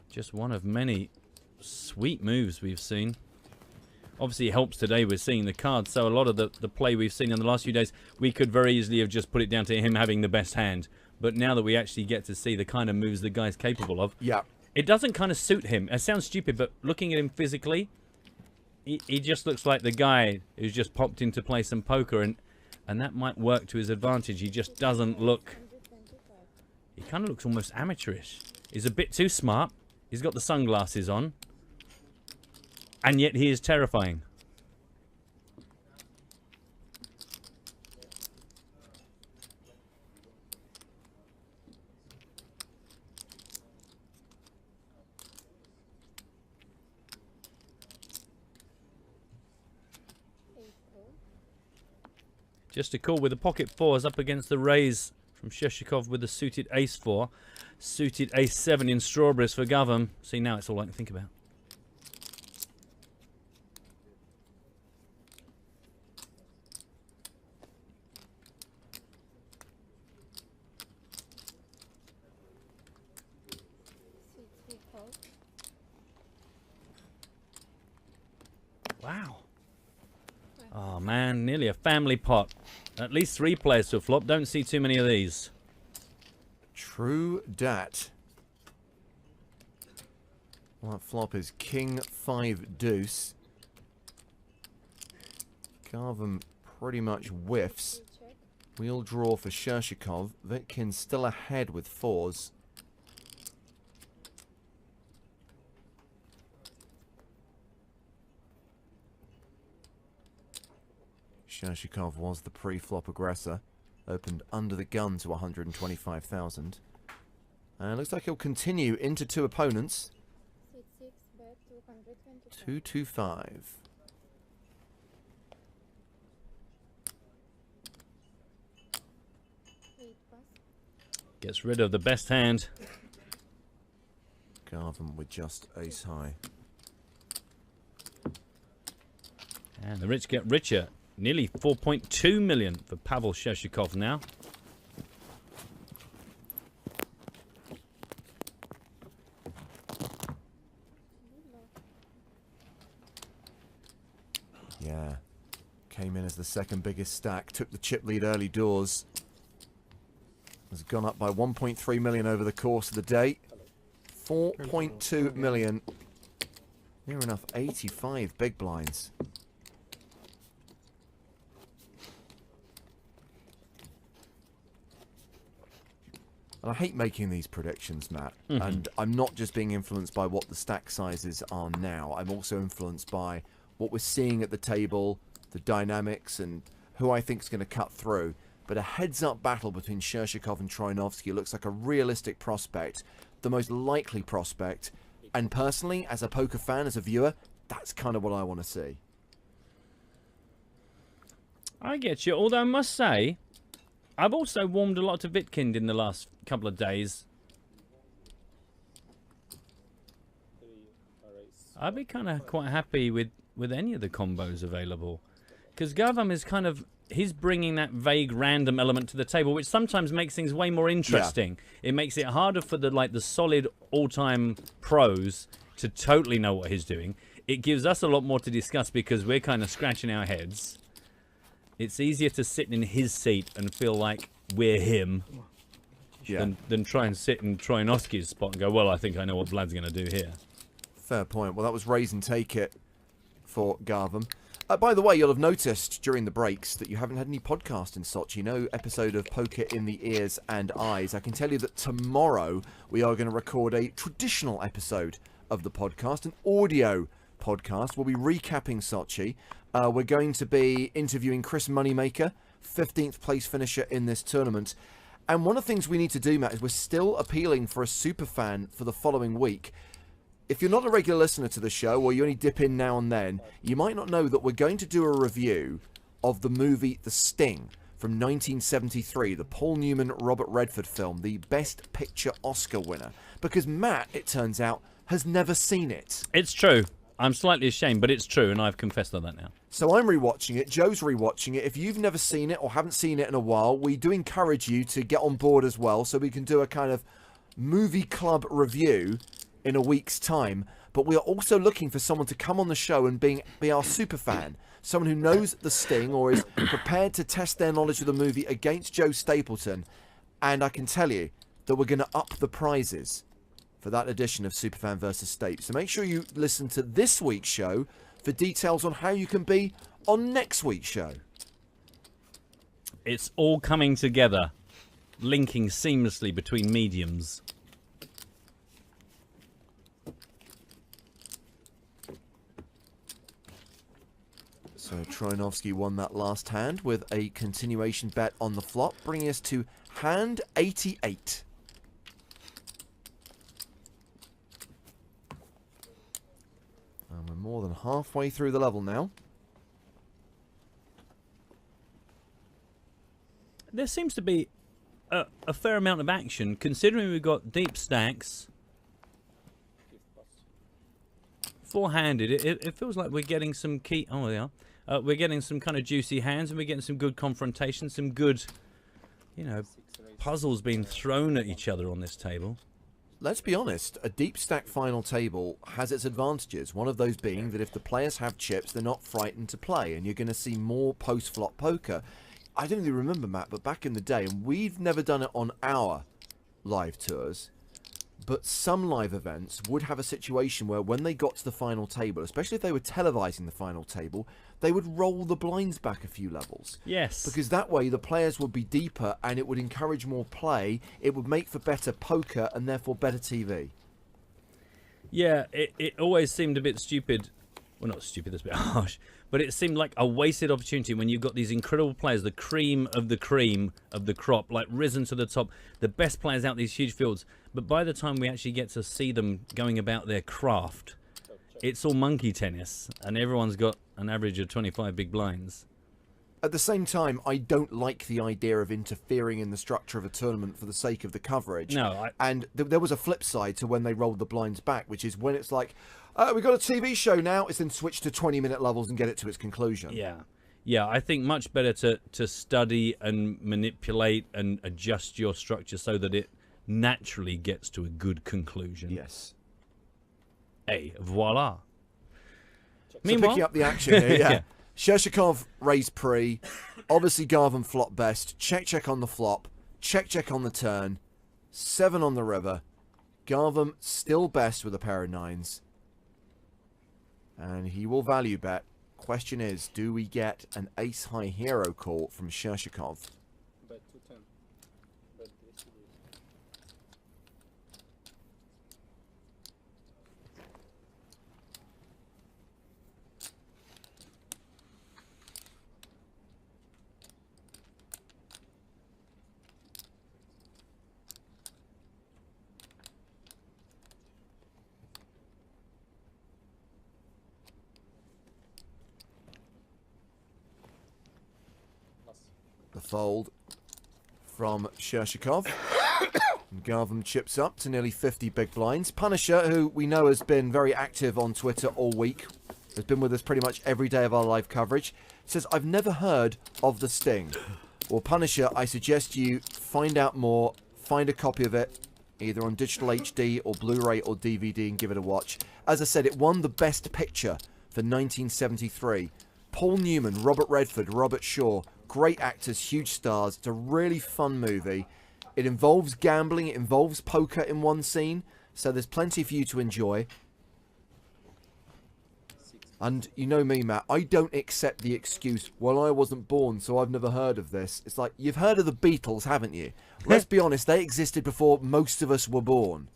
Just one of many sweet moves we've seen. Obviously, it helps today we're seeing the cards, so a lot of the play we've seen in the last few days, we could very easily have just put it down to him having the best hand. But now that we actually get to see the kind of moves the guy's capable of, yeah, it doesn't kind of suit him. It sounds stupid, but looking at him physically, he just looks like the guy who's just popped in to play some poker, and that might work to his advantage. He just doesn't look... He kind of looks almost amateurish. He's a bit too smart. He's got the sunglasses on. And yet he is terrifying. Just a call with the pocket fours up against the raise from Sheshikov with the suited ace 4. Suited ace 7 in strawberries for Gotham. See, now it's all I can think about. Wow. Oh man, nearly a family pot. At least 3 players to flop. Don't see too many of these. True dat. Well, that flop is King 5 deuce. Garvin pretty much whiffs. Wheel draw for Sheshikov. Vitkin still ahead with 4s. Sheshikov was the pre-flop aggressor. Opened under the gun to 125,000. And looks like he'll continue into 2 opponents. 225. Gets rid of the best hand. Garvin with just ace high. And the rich get richer. Nearly 4.2 million for Pavel Sheshikov now. Yeah. Came in as the second biggest stack. Took the chip lead early doors. Has gone up by 1.3 million over the course of the day. 4.2 million. Near enough 85 big blinds. And I hate making these predictions, Matt. And I'm not just being influenced by what the stack sizes are now. I'm also influenced by what we're seeing at the table, the dynamics, and who I think is going to cut through. But a heads-up battle between Sheshikov and Troianovsky looks like a realistic prospect, the most likely prospect. And personally, as a poker fan, as a viewer, that's kind of what I want to see. I get you, although I must say, I've also warmed a lot to Vitkind in the last couple of days. I'd be kind of quite happy with any of the combos available. Because Gavam is kind of... He's bringing that vague random element to the table, which sometimes makes things way more interesting. Yeah. It makes it harder for the solid all-time pros to totally know what he's doing. It gives us a lot more to discuss because we're kind of scratching our heads. It's easier to sit in his seat and feel like we're him than try and sit in Troianovsky's spot and go, well, I think I know what Vlad's going to do here. Fair point. Well, that was raise and take it for Garvin. By the way, you'll have noticed during the breaks that you haven't had any podcast in Sochi. No episode of Poker in the Ears and Eyes. I can tell you that tomorrow we are going to record a traditional episode of the podcast, an audio podcast. We'll be recapping Sochi. We're going to be interviewing Chris Moneymaker, 15th place finisher in this tournament. And one of the things we need to do, Matt, is we're still appealing for a super fan for the following week. If you're not a regular listener to the show, or you only dip in now and then, you might not know that we're going to do a review of the movie The Sting from 1973, the Paul Newman, Robert Redford film, the Best Picture Oscar winner. Because Matt, it turns out, has never seen it. It's true. I'm slightly ashamed, but it's true, and I've confessed on that now. So I'm rewatching it. Joe's rewatching it. If you've never seen it or haven't seen it in a while, we do encourage you to get on board as well, so we can do a kind of movie club review in a week's time, but we are also looking for someone to come on the show and be our super fan. Someone who knows The Sting or is prepared to test their knowledge of the movie against Joe Stapleton. And I can tell you that we're going to up the prizes for that edition of Superfan vs. Stape. So make sure you listen to this week's show for details on how you can be on next week's show. It's all coming together, linking seamlessly between mediums. So Troinovsky won that last hand with a continuation bet on the flop, bringing us to hand 88. And we're more than halfway through the level now. There seems to be a fair amount of action, considering we've got deep stacks. Four-handed, it feels like we're getting some key... Oh, yeah. We're getting some kind of juicy hands, and we're getting some good confrontation, some good, you know, puzzles being thrown at each other on this table. Let's be honest, a deep stack final table has its advantages. One of those being that if the players have chips, they're not frightened to play, and you're going to see more post-flop poker. I don't really remember, Matt, but back in the day, and we've never done it on our live tours, but some live events would have a situation where when they got to the final table, especially if they were televising the final table, they would roll the blinds back a few levels. Yes. Because that way the players would be deeper and it would encourage more play. It would make for better poker and therefore better TV. Yeah, it always seemed a bit stupid. Well, not stupid, that's a bit harsh. But it seemed like a wasted opportunity when you've got these incredible players, the cream of the crop, like risen to the top, the best players out these huge fields. But by the time we actually get to see them going about their craft, it's all monkey tennis, and everyone's got an average of 25 big blinds. At the same time, I don't like the idea of interfering in the structure of a tournament for the sake of the coverage. No, and there was a flip side to when they rolled the blinds back, which is when it's like, we've got a TV show now, it's then switched to 20-minute levels and get it to its conclusion. Yeah, I think much better to study and manipulate and adjust your structure so that it naturally gets to a good conclusion. Yes. Voila. So Meanwhile, picking up the action here, yeah. Shershikov raised pre, obviously Garvin flop best, check on the flop, check on the turn, 7 on the river, Garvin still best with a pair of 9s, and he will value bet. Question is, do we get an ace high hero call from Shershikov? Bet 210. Bet this. The fold from Shershikov. And Garvin chips up to nearly 50 big blinds. Punisher, who we know has been very active on Twitter all week, has been with us pretty much every day of our live coverage, says, I've never heard of The Sting. Well, Punisher, I suggest you find out more, find a copy of it, either on digital HD or Blu-ray or DVD, and give it a watch. As I said, it won the Best Picture for 1973. Paul Newman, Robert Redford, Robert Shaw, great actors, huge stars. It's a really fun movie. It involves gambling, it involves poker in one scene, so there's plenty for you to enjoy. And you know me, Matt, I don't accept the excuse, well, I wasn't born, so I've never heard of this. It's like, you've heard of the Beatles, haven't you? Let's be honest, they existed before most of us were born.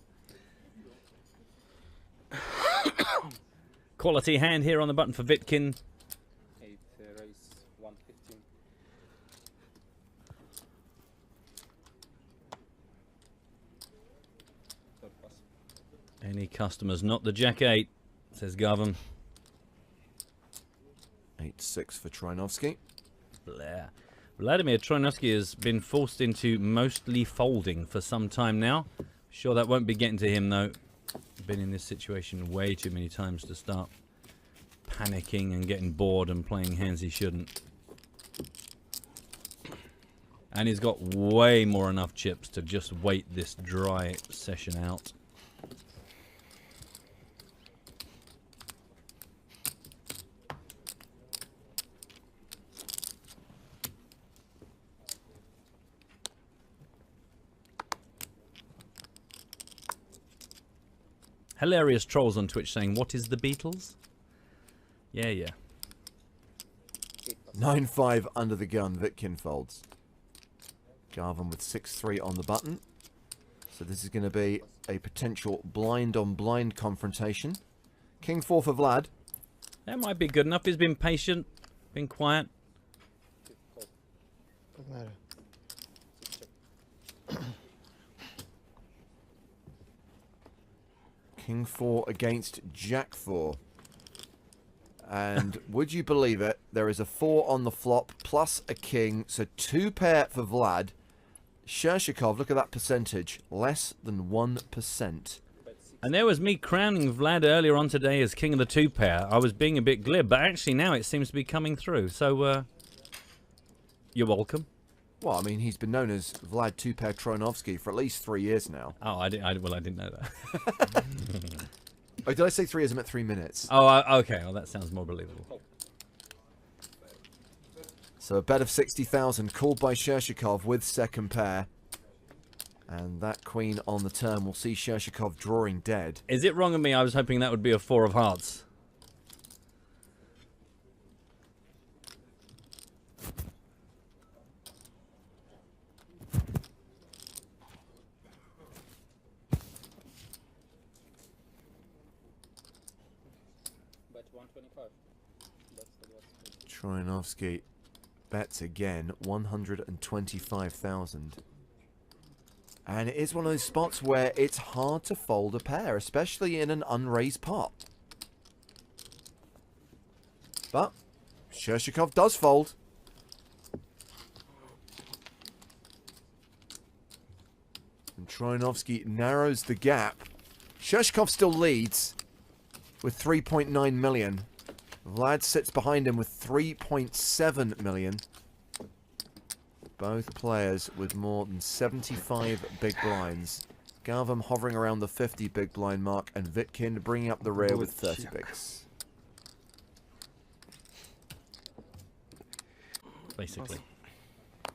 quality hand here on the button for Vitkin. 8 raise 115. Third pass. Any customers, not the Jack-8, says Garvin. 8-6 for Troinovsky. Blah. Vladimir Troinovsky has been forced into mostly folding for some time now. Sure that won't be getting to him though. Been in this situation way too many times to start panicking and getting bored and playing hands he shouldn't. And he's got way more enough chips to just wait this dry session out. Hilarious trolls on Twitch saying, "What is the Beatles?" Yeah, yeah. 9-5 under the gun. Vitkin folds. Garvin with 6-3 on the button. So this is going to be a potential blind-on-blind confrontation. King 4 for Vlad. That might be good enough. He's been patient, been quiet. King 4 against Jack 4. And would you believe it, there is a 4 on the flop plus a king, so 2 pair for Vlad. Shershikov, look at that percentage, less than 1%. And there was me crowning Vlad earlier on today as king of the 2 pair. I was being a bit glib, but actually now it seems to be coming through. So, you're welcome. Well, I mean, he's been known as Vlad 2 pair Troinovsky for at least 3 years now. Oh, I didn't know that. Oh, did I say 3 years? I meant 3 minutes. Oh, okay. Well, that sounds more believable. So a bet of 60,000 called by Shershikov with second pair. And that queen on the turn will see Shershikov drawing dead. Is it wrong of me? I was hoping that would be a 4 of hearts. Bet 125. That's the worst. Troinovsky bets again, 125,000. And it is one of those spots where it's hard to fold a pair, especially in an unraised pot. But Shershikov does fold. And Troinovsky narrows the gap. Shershikov still leads with 3.9 million. Vlad sits behind him with 3.7 million. Both players with more than 75 big blinds. Garvam hovering around the 50 big blind mark, and Vitkin bringing up the rear with 30 bigs. Basically.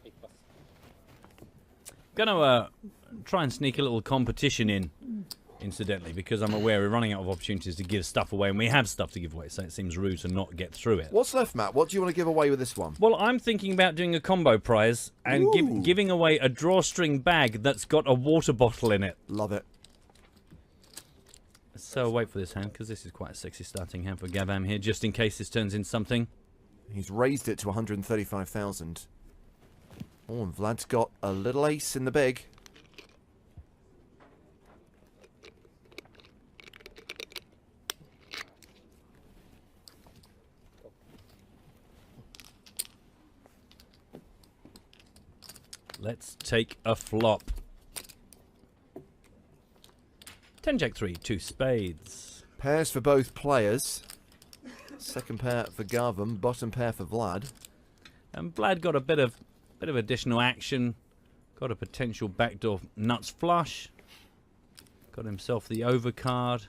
8 plus. Gonna try and sneak a little competition in, incidentally, because I'm aware we're running out of opportunities to give stuff away, and we have stuff to give away, so it seems rude to not get through it. What's left, Matt? What do you want to give away with this one? Well, I'm thinking about doing a combo prize and giving away a drawstring bag that's got a water bottle in it. Love it. So wait for this hand, because this is quite a sexy starting hand for Gavam here, just in case this turns in something. He's raised it to 135,000. Oh, and Vlad's got a little ace in the big. Let's take a flop. 10 Jack 3, 2 spades. Pairs for both players. Second pair for Garvam, bottom pair for Vlad. And Vlad got a bit of additional action. Got a potential backdoor nuts flush. Got himself the overcard.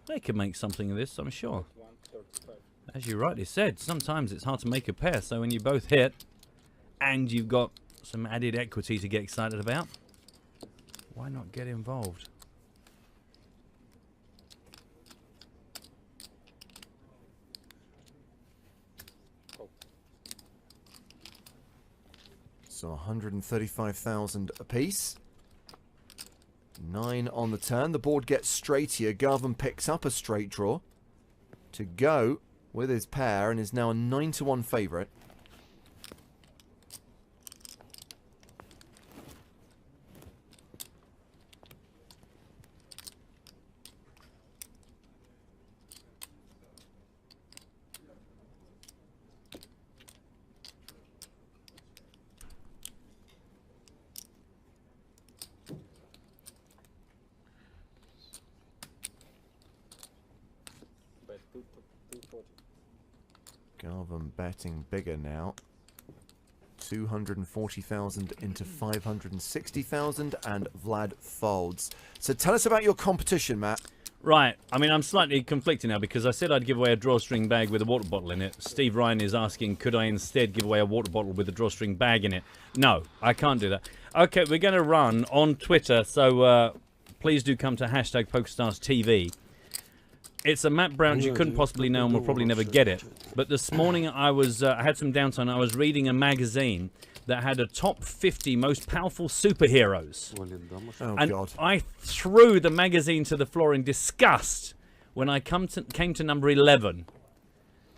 They could make something of this, I'm sure. 135. As you rightly said, sometimes it's hard to make a pair, so when you both hit, and you've got some added equity to get excited about, why not get involved? So 135,000 apiece. 9 on the turn. The board gets straight here. Garvan picks up a straight draw to go with his pair and is now a 9-1 favourite. Bet 240. Garvan betting bigger now. 240,000 into 560,000, and Vlad folds. So tell us about your competition, Matt. Right, I mean, I'm slightly conflicted now because I said I'd give away a drawstring bag with a water bottle in it. Steve Ryan is asking, could I instead give away a water bottle with a drawstring bag in it? No, I can't do that. Okay, we're going to run on Twitter, so please do come to hashtag PokerStarsTV. It's a map browse you couldn't possibly know and will probably never get it. But this morning I had some downtime. I was reading a magazine that had a top 50 most powerful superheroes. Oh, And God. I threw the magazine to the floor in disgust when I came to number 11.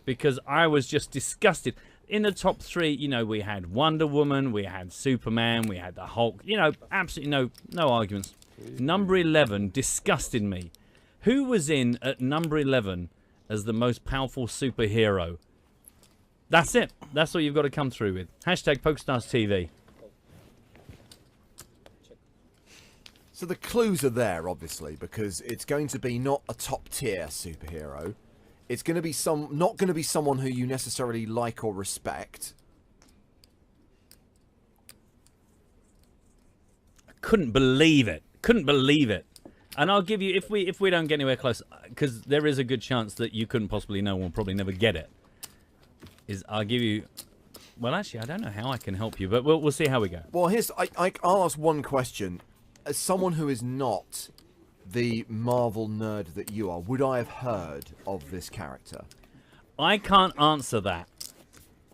Because I was just disgusted. In the top 3, you know, we had Wonder Woman, we had Superman, we had the Hulk. You know, absolutely no arguments. Number 11 disgusted me. Who was in at number 11 as the most powerful superhero? That's it. That's all you've got to come through with. Hashtag PokerStarsTV. So the clues are there, obviously, because it's going to be not a top-tier superhero. It's going to be not going to be someone who you necessarily like or respect. I couldn't believe it. Couldn't believe it. And I'll give you, if we don't get anywhere close, because there is a good chance that you couldn't possibly know and will probably never get it, I'll give you... Well, actually, I don't know how I can help you, but we'll see how we go. Well, I'll ask one question. As someone who is not the Marvel nerd that you are, would I have heard of this character? I can't answer that.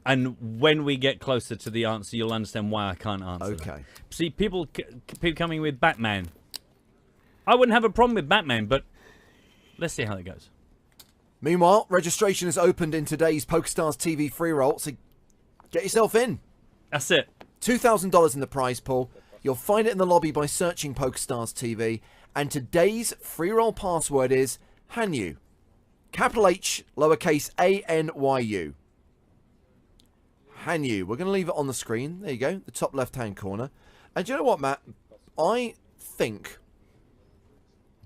And when we get closer to the answer, you'll understand why I can't answer that. Okay. See, people coming with Batman. I wouldn't have a problem with Batman, but let's see how it goes. Meanwhile, registration is opened in today's PokerStars TV free roll, so get yourself in. That's it. $2,000 in the prize pool. You'll find it in the lobby by searching PokerStars TV. And today's free roll password is Hanyu. Capital H, lowercase A-N-Y-U. Hanyu. We're going to leave it on the screen. There you go, the top left-hand corner. And do you know what, Matt? I think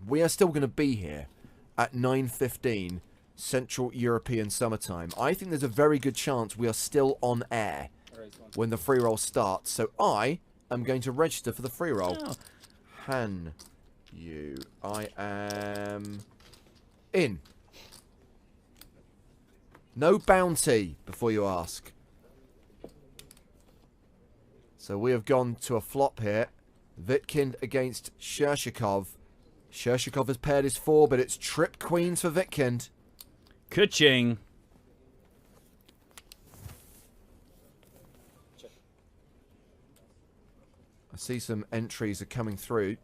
we are still going to be here at 9:15 Central European Summertime. I think there's a very good chance we are still on air when the free roll starts. So I am going to register for the free roll. Oh. Hanyu. I am in. No bounty, before you ask. So we have gone to a flop here. Vitkind against Shershikov. Shershikov has paired his 4, but it's trip queens for Vitkind. Ka-ching. I see some entries are coming through.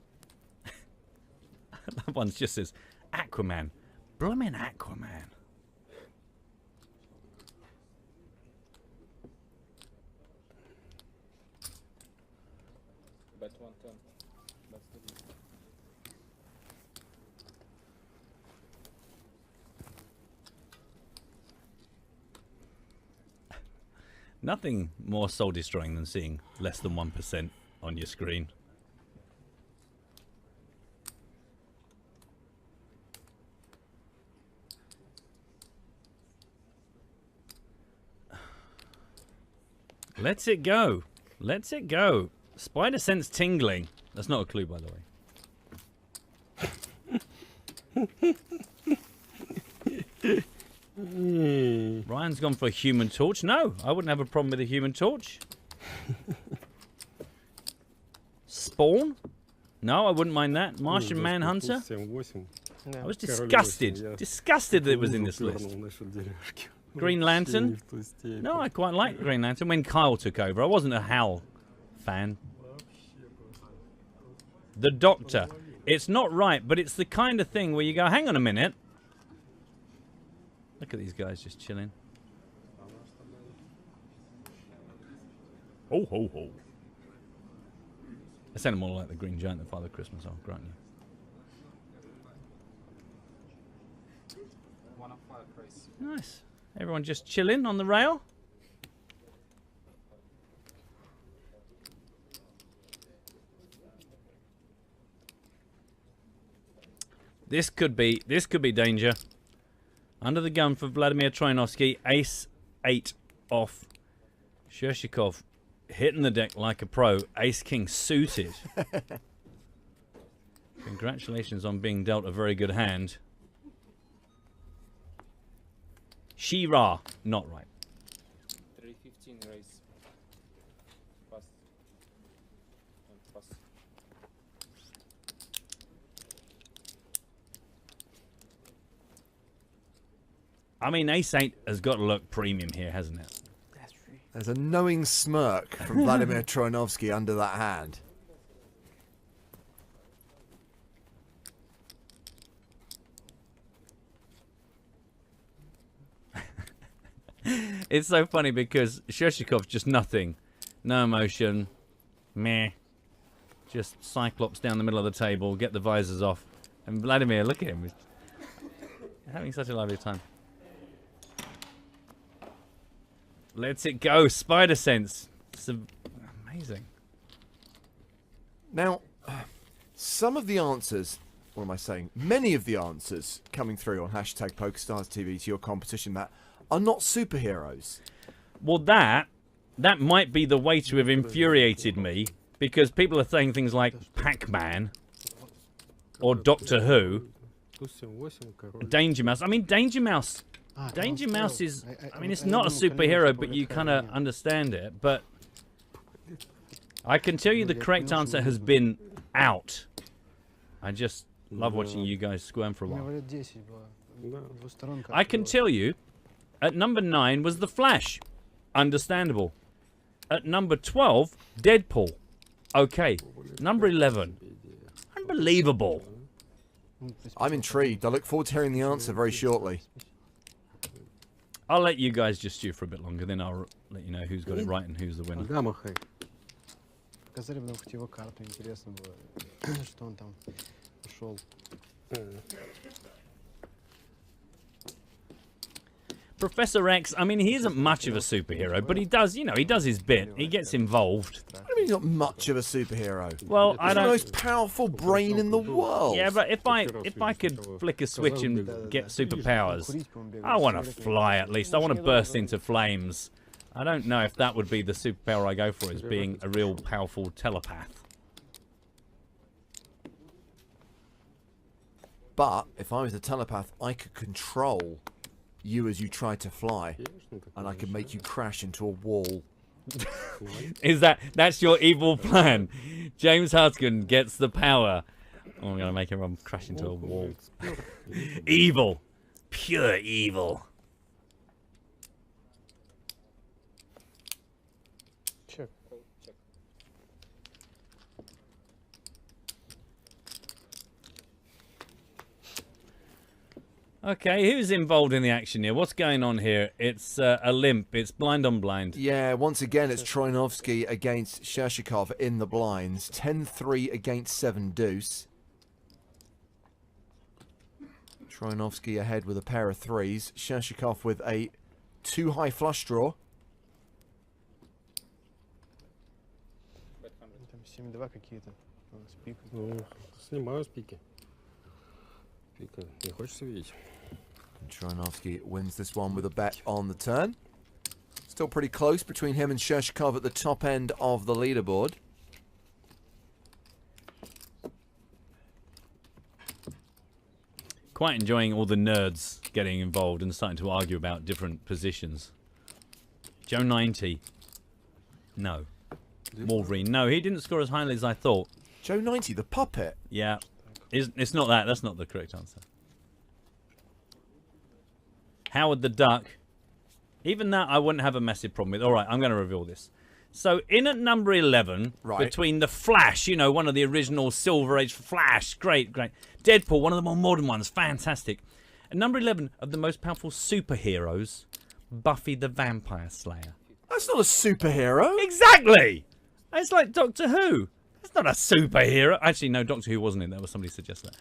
That one just says, Aquaman. Blooming Aquaman. Bet 110. That's the lead. Nothing more soul-destroying than seeing less than 1% on your screen. Let's it go. Let's it go. Spider sense tingling. That's not a clue, by the way. Ryan's gone for a human torch. No, I wouldn't have a problem with a human torch. Spawn? No, I wouldn't mind that. Martian Manhunter? I was disgusted. Disgusted that it was in this list. Green Lantern? No, I quite like Green Lantern when Kyle took over. I wasn't a Hal fan. The Doctor. It's not right, but it's the kind of thing where you go, hang on a minute. Look at these guys just chilling. Ho, ho, ho. I sounded more like the Green Giant than Father Christmas, I'll grant you. 1 of 5 race. Nice. Everyone just chilling on the rail. This could be danger. Under the gun for Vladimir Troianovsky, ace 8 off. Shershikov hitting the deck like a pro. Ace king suited. Congratulations on being dealt a very good hand. She-Ra, not right. 315 race. Past I mean, Ace 8 has got to look premium here, hasn't it? There's a knowing smirk from Vladimir Troinovsky under that hand. It's so funny because Shoshikov's just nothing. No emotion. Meh. Just Cyclops down the middle of the table, get the visors off. And Vladimir, look at him. He's having such a lovely time. Let's it go. Spider sense. It's amazing. Now, some of the answers, what am I saying? Many of the answers coming through on hashtag PokerStarsTV to your competition, Matt, are not superheroes. Well, that might be the way to have infuriated me, because people are saying things like Pac-Man or Doctor Who, Danger Mouse. I mean, Danger Mouse is, I mean, it's not a superhero, but you kind of understand it. But I can tell you the correct answer has been out. I just love watching you guys squirm for a while. I can tell you, at number 9 was The Flash. Understandable. At number 12, Deadpool. Okay. Number 11. Unbelievable. I'm intrigued. I look forward to hearing the answer very shortly. I'll let you guys just stew for a bit longer, then I'll let you know who's got it right and who's the winner. Показали бы нам хоть его карту, интересно было, что он там ушел. Professor X, I mean, he isn't much of a superhero, but he does, you know, he does his bit. He gets involved. What do you mean he's not much of a superhero? Well, I He's the don't... most powerful brain in the world. Yeah, but if I could flick a switch and get superpowers, I want to fly at least. I want to burst into flames. I don't know if that would be the superpower I go for, is being a real powerful telepath. But if I was a telepath, I could control you as you try to fly, and I could make you crash into a wall. That's your evil plan? James Hudson gets the power. Oh, I'm gonna make everyone crash into a wall. Evil, pure evil. Check. Okay, who's involved in the action here? What's going on here? It's a limp. It's blind on blind. Yeah, once again, it's Troinovsky against Shershikov in the blinds. 10-3 against 7 deuce. Troinovsky ahead with a pair of threes. Shershikov with a 2 high flush draw. Там 7-2 какие-то. Ну, снимаю с пики. Пика. Не хочется видеть. Troinovsky wins this one with a bet on the turn. Still pretty close between him and Shershikov at the top end of the leaderboard. Quite enjoying all the nerds getting involved and starting to argue about different positions. Joe 90. No. Wolverine. No, he didn't score as highly as I thought. Joe 90, the puppet. Yeah. It's not that. That's not the correct answer. Howard the Duck. Even that I wouldn't have a massive problem with. All right, I'm going to reveal this. So in at number 11, right, between the Flash, you know, one of the original Silver Age Flash, great. Deadpool, one of the more modern ones, fantastic. At number 11 of the most powerful superheroes, Buffy the Vampire Slayer. That's not a superhero. Exactly! It's like Doctor Who. It's not a superhero. Actually, no, Doctor Who wasn't in there. Somebody suggested that.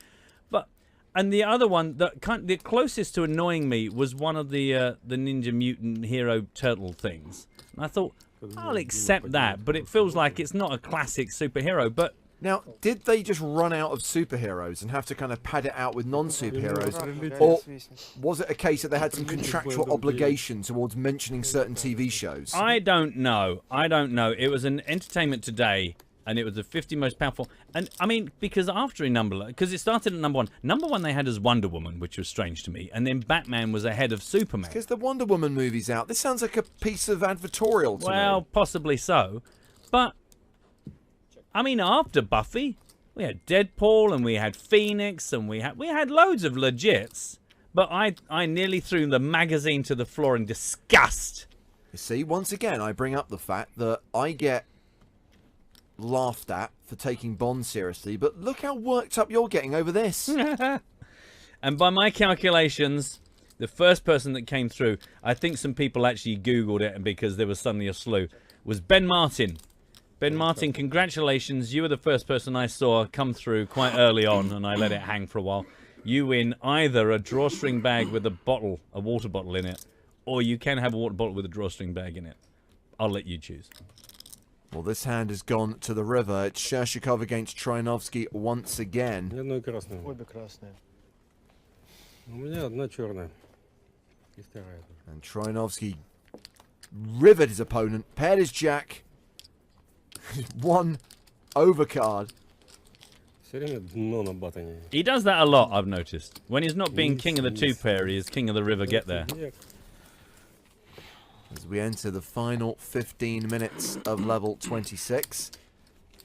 But, and the other one, the closest to annoying me was one of the Ninja Mutant Hero Turtle things. And I thought, I'll accept that, but it feels like it's not a classic superhero. But now, did they just run out of superheroes and have to kind of pad it out with non-superheroes? Or was it a case that they had some contractual obligation towards mentioning certain TV shows? I don't know. It was an Entertainment Today, and it was the 50 most powerful. And I mean, because after because it started at number 1. Number 1 they had as Wonder Woman, which was strange to me, and then Batman was ahead of Superman. Because the Wonder Woman movie's out. This sounds like a piece of advertorial to me. Well, possibly so. But I mean, after Buffy, we had Deadpool and we had Phoenix and we had loads of legits. But I nearly threw the magazine to the floor in disgust. You see, once again, I bring up the fact that I get laughed at for taking Bond seriously, but look how worked up you're getting over this. And by my calculations, the first person that came through, I think some people actually Googled it because there was suddenly a slew, was Ben Martin. Ben Martin, congratulations. You were the first person I saw come through quite early on, and I let it hang for a while. You win either a drawstring bag with a water bottle in it, or you can have a water bottle with a drawstring bag in it. I'll let you choose. Well, this hand has gone to the river. It's Shershikov against Troianovsky once Ни again. одной красной. Обе красные. У меня одна черная. И вторая тоже. And Troianovsky rivered his opponent, paired his jack, one overcard. Все время дно на батоне. He does that a lot, I've noticed. When he's not being king of the two-pair, he is king of the river get there. As we enter the final 15 minutes of level 26.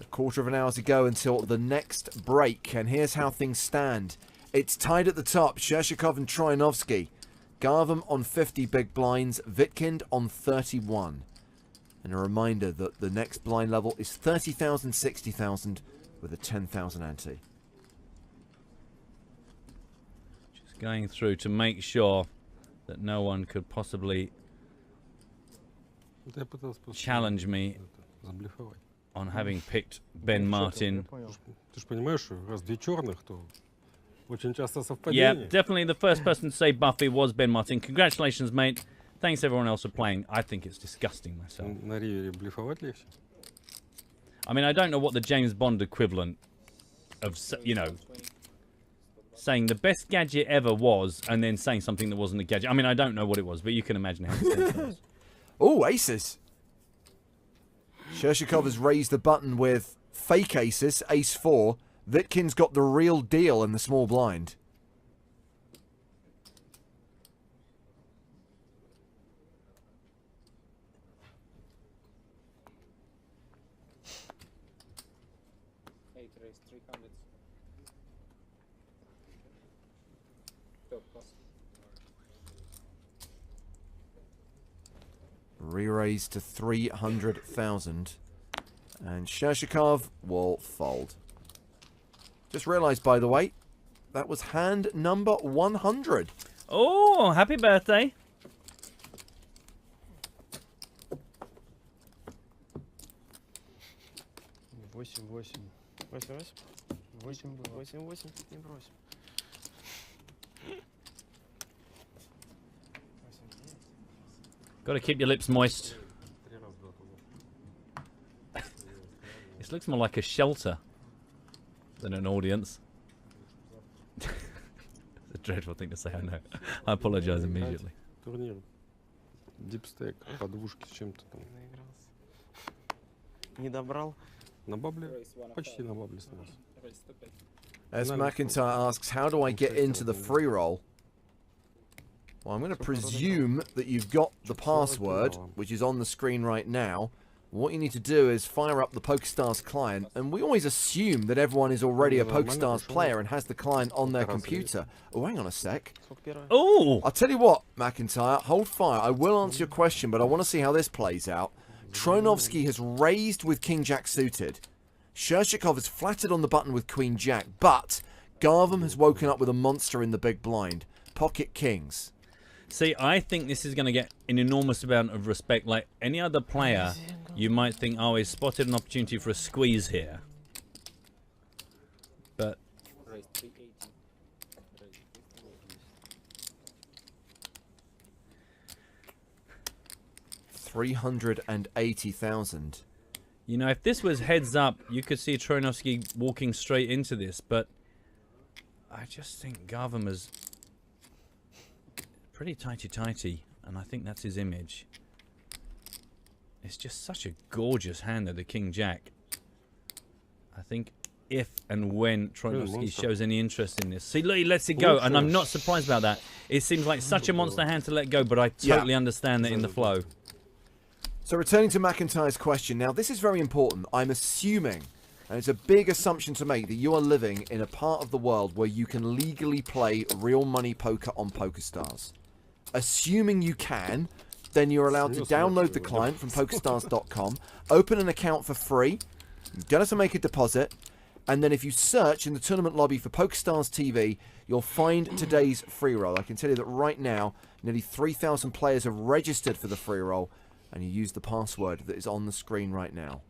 A quarter of an hour to go until the next break. And here's how things stand. It's tied at the top. Shershikov and Troianovsky. Garvam on 50 big blinds. Vitkind on 31. And a reminder that the next blind level is 30,000, 60,000 with a 10,000 ante. Just going through to make sure that no one could possibly Я пытался просто challenge me заблефовать. on having picked Ben Martin. Ты же понимаешь, что раз две черных, то очень часто Yeah, совпадение. definitely the first person to say Buffy was Ben Martin. Congratulations, mate. Thanks everyone else for playing. I think it's disgusting myself. На ривере блефовать легче. I mean, I don't know what the James Bond equivalent of, you know, saying the best gadget ever was and then saying something that wasn't a gadget. I mean, I don't know what it was, but you can imagine how it was. Oh, aces. Shershikov has raised the button with fake aces, ace 4. Vitkind's got the real deal in the small blind. Eight raise 300. Top pass. Re-raise to 300,000. And Shershikov will fold. Just realised, by the way, that was hand number 100. Oh, happy birthday. Восемь. Восемь, было. 8, не бросим. Got to keep your lips moist. This looks more like a shelter than an audience. It's a dreadful thing to say, I know. I apologize immediately. Турнир. Дипстек по двушке с чем-то там. Наигрался. Не добрал. На бабле? Raise 1 of Почти 5. на бабле снялся. Raise to pick. As McIntyre asks, how do I get into the free roll? Well, I'm going to presume that you've got the password, which is on the screen right now. What you need to do is fire up the PokerStars client, and we always assume that everyone is already a PokerStars player and has the client on their computer. Oh, hang on a sec. Сколько первое? Oh! I'll tell you what, McIntyre, hold fire. I will answer your question, but I want to see how this plays out. Troianovsky has raised with King Jack suited. Shershikov has flattered on the button with Queen Jack, but Garvam has woken up with a monster in the big blind. Pocket Kings. See, I think this is going to get an enormous amount of respect. Like any other player, you might think, oh, he's spotted an opportunity for a squeeze here. But Raise 380. Raise 380,000. you know, if this was heads up, you could see Troianovsky walking straight into this. But I just think Garvam is pretty tighty-tighty, and I think that's his image. It's just such a gorgeous hand of the King Jack. I think if and when Troianovsky shows any interest in this. See, look, he lets it go, and I'm not surprised about that. It seems like such a monster hand to let go, but I totally understand that in the flow. So returning to McIntyre's question, now this is very important. I'm assuming And it's a big assumption to make that you are living in a part of the world where you can legally play real money poker on PokerStars. Assuming you can, then you're allowed to download the client from PokerStars.com, open an account for free, you don't have to make a deposit, and then if you search in the tournament lobby for PokerStars TV, you'll find today's free roll. I can tell you that right now, nearly 3,000 players have registered for the free roll, and you use the password that is on the screen right now.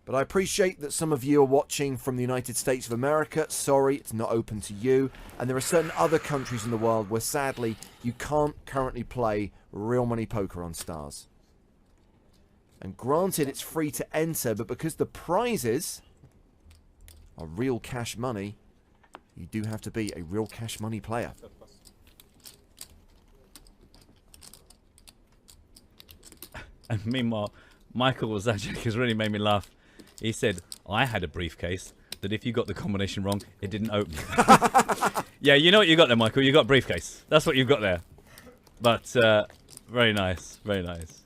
But I appreciate that some of you are watching from the United States of America. Sorry, it's not open to you. And there are certain other countries in the world where, sadly, you can't currently play real money poker on Stars. And granted, it's free to enter, but because the prizes are real cash money, you do have to be a real cash money player. Third pass. And meanwhile, Michael was actually, has really made me laugh. He said, I had a briefcase that if you got the combination wrong, it didn't open. Yeah, you know what you got there, Michael. You got a briefcase. That's what you've got there. But, very nice. Very nice.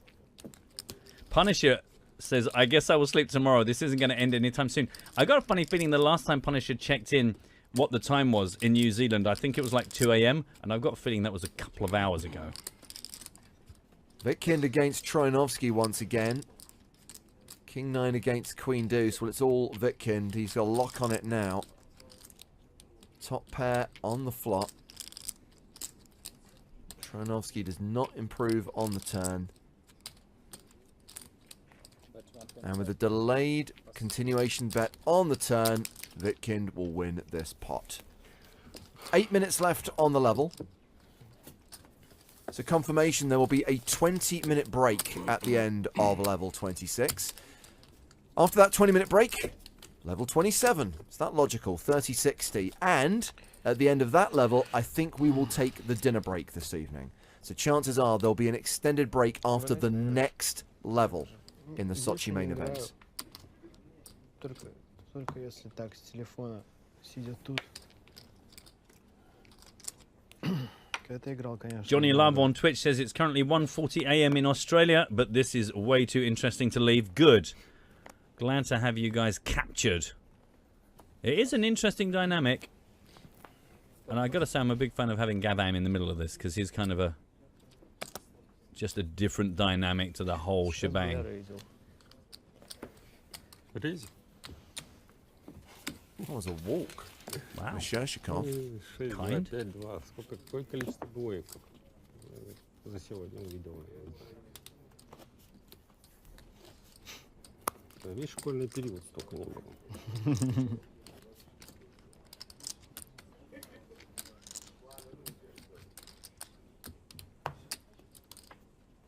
Punisher says, I guess I will sleep tomorrow. This isn't going to end anytime soon. I got a funny feeling the last time Punisher checked in what the time was in New Zealand, I think it was like 2 a.m. And I've got a feeling that was a couple of hours ago. Vitkind against Troianovski once again. King 9 against Queen Deuce. Well, it's all Vitkind. He's got a lock on it now. Top pair on the flop. Troianovski does not improve on the turn. And with a delayed continuation bet on the turn, Vitkind will win this pot. 8 minutes left on the level. So confirmation, there will be a 20-minute break at the end of level 26. After that 20-minute break, level 27. Is that logical? 30-60. And at the end of that level, I think we will take the dinner break this evening. So chances are there'll be an extended break after the next level in the Sochi main event. Только если так, с телефона, сидя тут. Когда играл, конечно. Johnny Love on Twitch says it's currently 1:40 a.m. in Australia, but this is way too interesting to leave. Good. Glad to have you guys captured. It is an interesting dynamic. And I gotta say, I'm a big fan of having Gavam in the middle of this, because he's kind of just a different dynamic to the whole shebang. Рейзи. That was a walk. Wow. Shashikov. 6, 2, Kind. 5, 2. Какое количество двоек за сегодня увидел? Весь школьный период столько не было.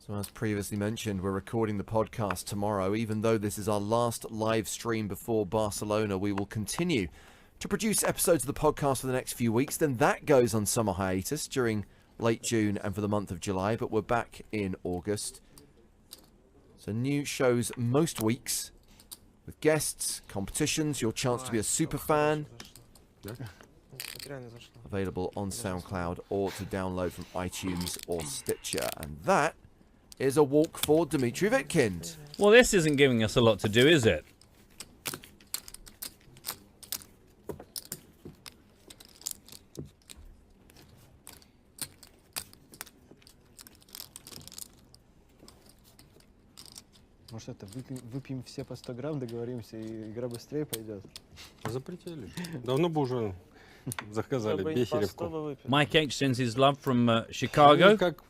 So as previously mentioned, we're recording the podcast tomorrow. Even though this is our last live stream before Barcelona, we will continue to produce episodes of the podcast for the next few weeks. Then that goes on summer hiatus during late June and for the month of July, but we're back in August. So new shows most weeks with guests, competitions, your chance to be a super fan. Available on SoundCloud or to download from iTunes or Stitcher. And that is a walk for Dmitry Vitkind. Well, this isn't giving us a lot to do, is it? Может, это выпьем все по 100 грамм, договоримся, и игра быстрее пойдет. Запретили. Давно бы уже заказали Бехеревку. Mike H sends his love from Chicago. Как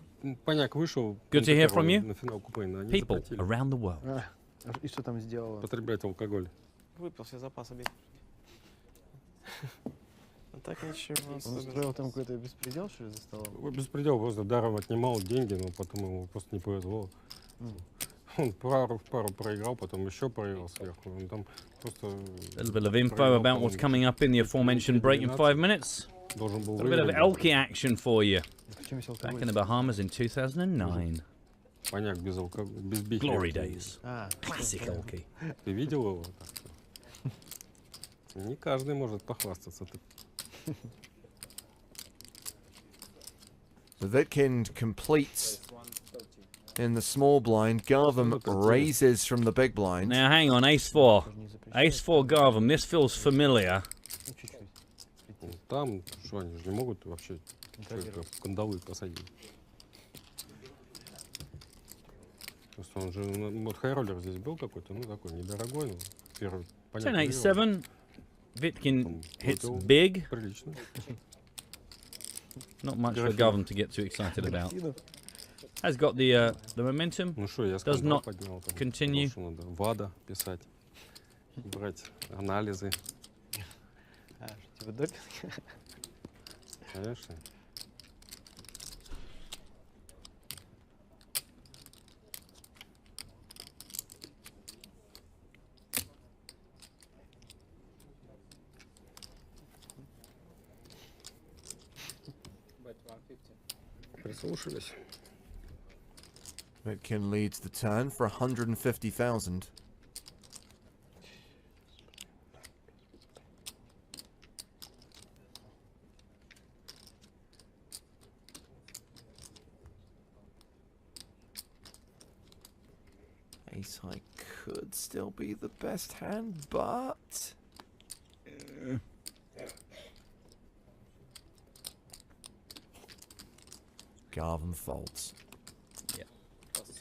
Поняк вышел Good to hear from you. на финал Купейна, они People запретили around the world. И что там сделала? потреблять алкоголь. Выпил все запасы бить. А так ничего. Он особенного. устроил там какой-то беспредел, что ли, за столом? Ой, беспредел, просто даром отнимал деньги, но потом ему просто не повезло. Он пару проиграл, потом еще проиграл сверху. Он там просто A little bit of info about what's coming up in the aforementioned break in 5 minutes. должен был A little bit of выиграть. Elky action for you. В чем весь Back алкоголь? in the Bahamas in 2009. Поняк без алкоголя, без Glory Бехеревки. days. Classic. Classic Elky. Ты видел его? Так что не каждый может похвастаться. So Vitkind completes It's 1:30. in the small blind. Garvam Look at this. raises from the big blind. Now hang on, ace 4. Тоже не запрещаю. Ace 4 Garvam, this feels familiar. Ну, чуть-чуть. Ну, там, что они же не могут вообще человека Контролировать. в кандалы посадить. Просто он же, вот хайроллер здесь был какой-то, ну такой недорогой, ну, первый, 10 понятно. 8 7. Vitkin hits Выпил. big. Прилично. Not much for Графинов. Garvam to get too excited about. Has got the momentum. Ну что, я Does скандал not поднял там. continue. Сказал, что надо ВАДА писать, брать анализы, А, что, типа допинг? конечно. Bet 150. Прислушались. Vitkin leads the turn for 150,000. Ace high could still be the best hand, but Garvan folds. Pass.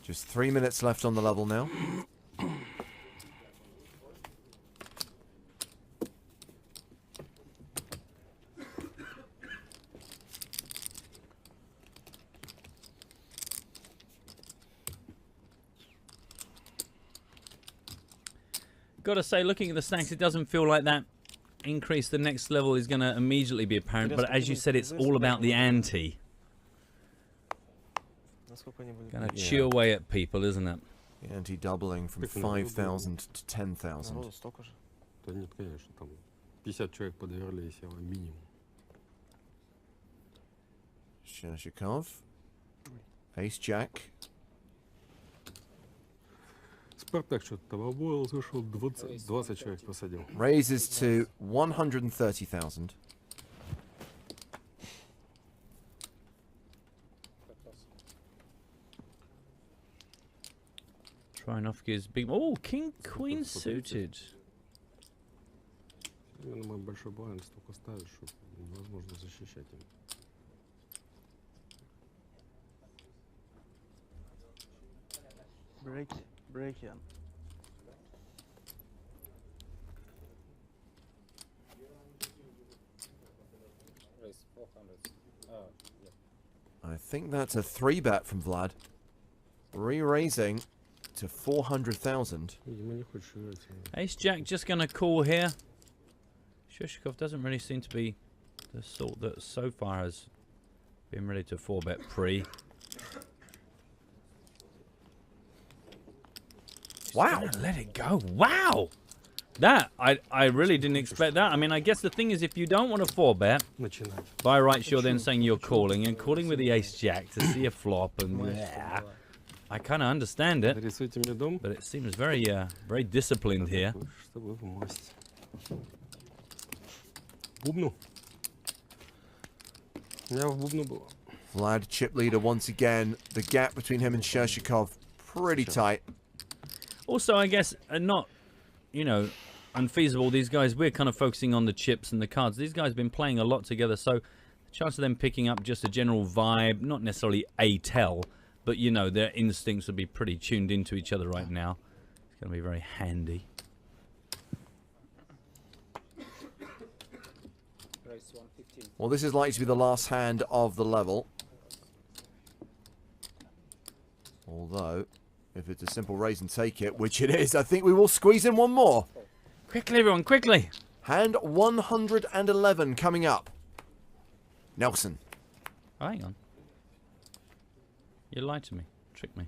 Just 3 minutes left on the level now. Gotta say, looking at the stacks, it doesn't feel like that increase the next level is gonna immediately be apparent. But as you said, it's all about the ante. Насколько они были? Gonna Yeah. chew away at people, isn't it? The anti-doubling from Пикнул. 5,000 to 10,000. Народу столько же. Да нет, конечно, там 50 человек подверли села минимум. Shershikov. Ace Jack. Спартак что-то там обоил, слышал, 20 человек посадил. Raises to 130,000. Bet pass. Trying off gives big. Oh, King Queen Супер, suited. Именно мой большой блайнд столько ставит, что невозможно защищать им. Брейки. Raise 400. Yeah. I think that's a 3-bet from Vlad. Re-raising to 400,000. Видимо, не хочешь играть. Ace Jack just gonna call here. Shushikov doesn't really seem to be the sort that so far has been ready to 4-bet pre. Wow. Gonna let it go. Wow! That, I really didn't expect that. I mean, I guess the thing is, if you don't want to 4-bet, Начинать. by rights you're then saying you're calling, and calling with the Ace Jack to see a flop, and yeah, I kind of understand it, Рисуйте мне дом. but it seems very, very disciplined here. Чтобы в масть. Бубну. У меня в бубну было. Vlad chip leader once again. The gap between him and Shershikov pretty tight. Also, I guess, not, you know, unfeasible. These guys, we're kind of focusing on the chips and the cards. These guys have been playing a lot together, so the chance of them picking up just a general vibe, not necessarily a tell, but, you know, their instincts would be pretty tuned into each other right now. It's going to be very handy. Raise 115. Well, this is likely to be the last hand of the level. Although, if it's a simple raise and take it, which it is, I think we will squeeze in one more. Quickly, everyone, quickly! Hand 111 coming up. Nelson. Oh, hang on. You lied to me. Tricked me.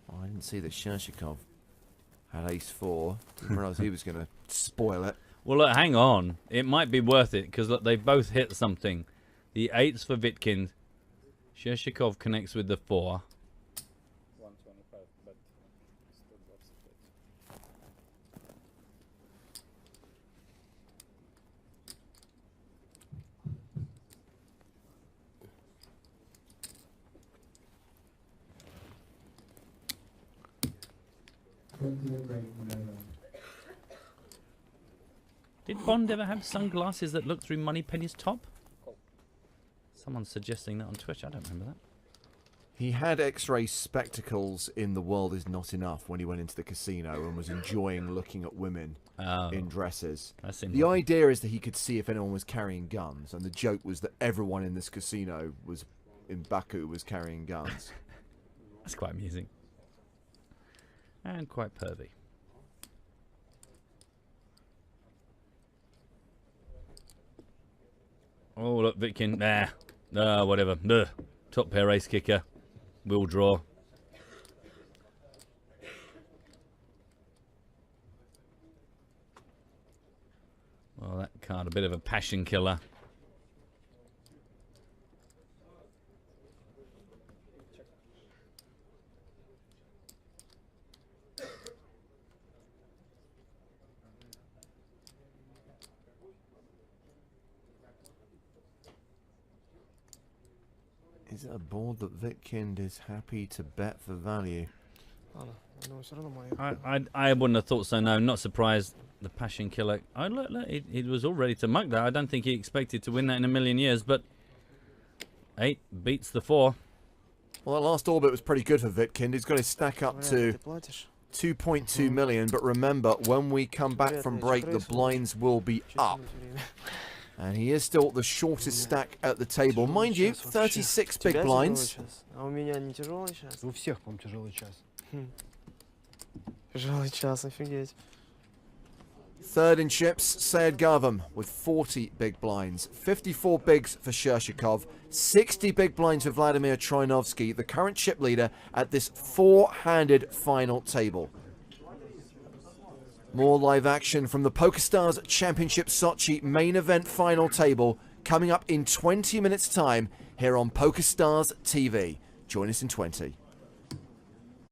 Oh, I didn't see that Shershikov had ace 4. Didn't realise he was going to spoil it. Well, look, hang on. It might be worth it, because look, they both hit something. The 8's for Vitkin. Shershikov connects with the 4. 125. Bet. Still lots of bet. Did Bond ever have sunglasses that looked through Moneypenny's top? Someone's suggesting that on Twitch. I don't remember that. He had X-ray spectacles in The World Is Not Enough when he went into the casino and was enjoying looking at women in dresses. The idea is that he could see if anyone was carrying guns, and the joke was that everyone in this casino was in Baku was carrying guns. That's quite amusing. And quite pervy. Oh, look, Vitkin. Whatever. Ugh. Top pair ace kicker. Will draw. Well, that card, a bit of a passion killer. Is it a board that Vitkind is happy to bet for value? Ладно, я думаю, все равно моя. I wouldn't have thought so, no. Not surprised. The passion killer. Look, he was all ready to mug that. I don't think he expected to win that in a million years, but 8 beats the 4. Well, that last orbit was pretty good for Vitkind. He's got his stack up to Ты платишь? 2.2 million, but remember, when we come back from break, the blinds will be up. And he is still the shortest stack at the table. Mind you, 36 big blinds. А у меня не тяжелый час? У всех, по-моему, тяжелый час. Тяжелый час, офигеть. Third in chips, Sayed Garvam with 40 big blinds. 54 bigs for Shershikov. 60 big blinds for Vladimir Trinovsky, the current chip leader at this 4-handed final table. More live action from the PokerStars Championship Sochi main event final table coming up in 20 minutes time here on PokerStars TV. Join us in 20.